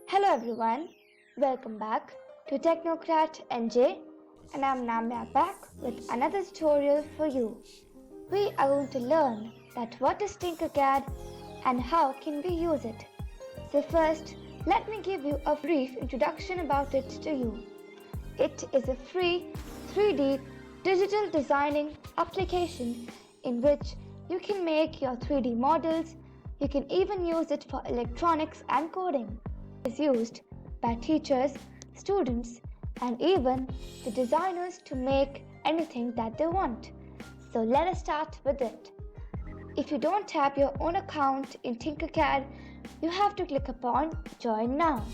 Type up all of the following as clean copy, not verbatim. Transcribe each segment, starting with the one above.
Hello everyone, welcome back to Technocrat NJ, and I'm Namya back with another tutorial for you. We are going to learn that what is Tinkercad and how can we use it. So first, let me give you a brief introduction about it to you. It is a free 3D digital designing application in which you can make your 3D models. You can even use it for electronics and coding. It is used by teachers, students, and even the designers to make anything that they want. So let us start with it. If you don't have your own account in Tinkercad, you have to click upon Join Now.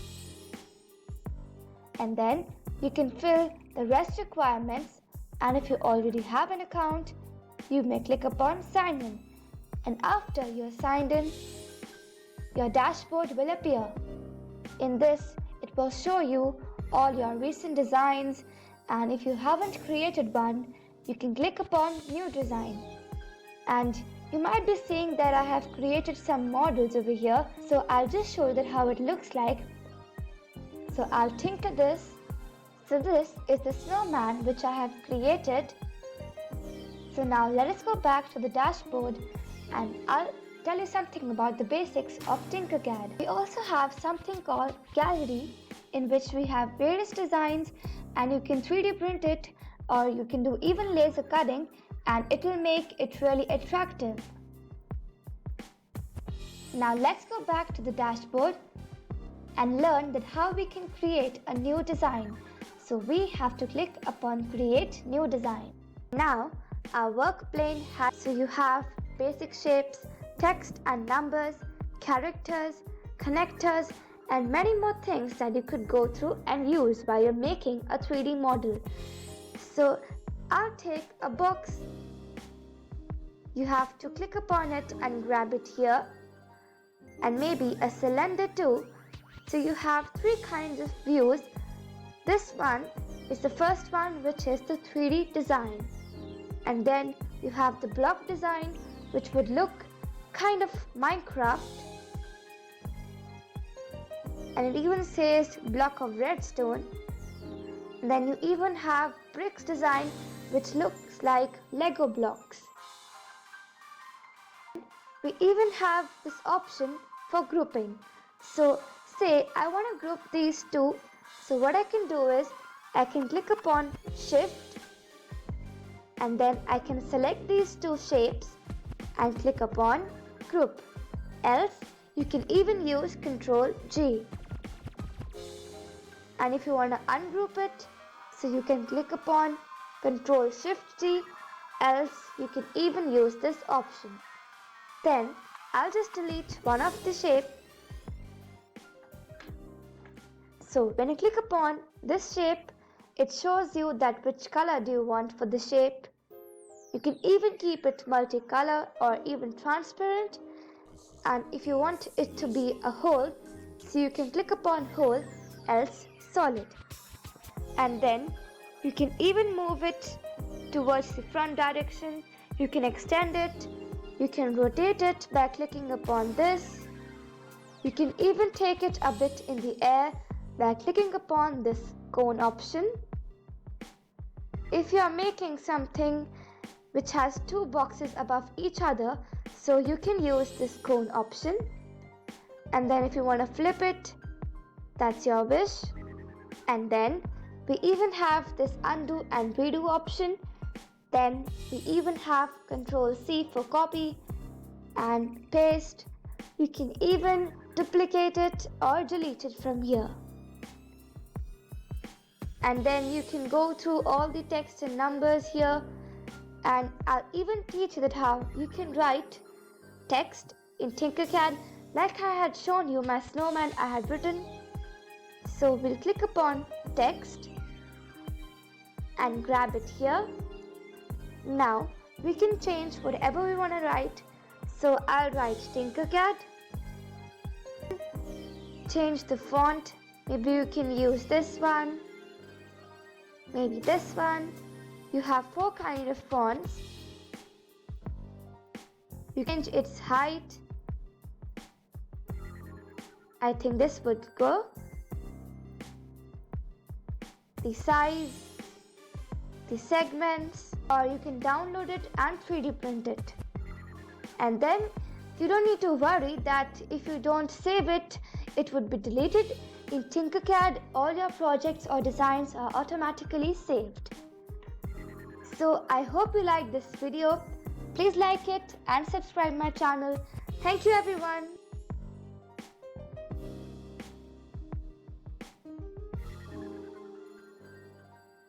And then you can fill the rest requirements, and if you already have an account, you may click upon Sign In. And after you are signed in, your dashboard will appear. In this, it will show you all your recent designs, and if you haven't created one, you can click upon New Design. And you might be seeing that I have created some models over here, so I'll just show you that how it looks like. So I'll tinker this. So this is the snowman which I have created. So now let us go back to the dashboard and I'll tell you something about the basics of Tinkercad. We also have something called gallery, in which we have various designs and you can 3D print it, or you can do even laser cutting, and it will make it really attractive. Now let's go back to the dashboard and learn that how we can create a new design. So we have to click upon Create New Design. Now our work plane has, so you have basic shapes, text and numbers, characters, connectors, and many more things that you could go through and use while you're making a 3D model. So I'll take a box. You have to click upon it and grab it here, and maybe a cylinder too. So you have three kinds of views. This one is the first one, which is the 3D design. And then you have the block design, which would look kind of Minecraft. And it even says block of redstone. And then you even have bricks design, which looks like Lego blocks. We even have this option for grouping. So say I want to group these two. So what I can do is I can click upon Shift, and then I can select these two shapes and click upon Group. Else you can even use Ctrl G. And if you want to ungroup it, so you can click upon Ctrl Shift G. Else you can even use this option. Then I'll just delete one of the shape. So when you click upon this shape, it shows you that which color do you want for the shape. You can even keep it multicolor or even transparent. And if you want it to be a hole, so you can click upon hole, else solid. And then you can even move it towards the front direction. You can extend it. You can rotate it by clicking upon this. You can even take it a bit in the air by clicking upon this cone option. If you are making something which has two boxes above each other, so you can use this cone option. And then if you want to flip it, that's your wish. And then we even have this undo and redo option. Then we even have Ctrl C for copy and paste. You can even duplicate it or delete it from here. And then you can go through all the text and numbers here, and I'll even teach you that how you can write text in Tinkercad, like I had shown you my snowman I had written. So we'll click upon text and grab it here. Now we can change whatever we want to write. So I'll write Tinkercad. Change the font. Maybe you can use this one. Maybe this one. You have four kinds of fonts. You can change its height. I think this would go. the size, the segments, or you can download it and 3D print it. And then you don't need to worry that if you don't save it, it would be deleted. In Tinkercad, all your projects or designs are automatically saved. So I hope you like this video. Please like it and subscribe my channel. Thank you everyone.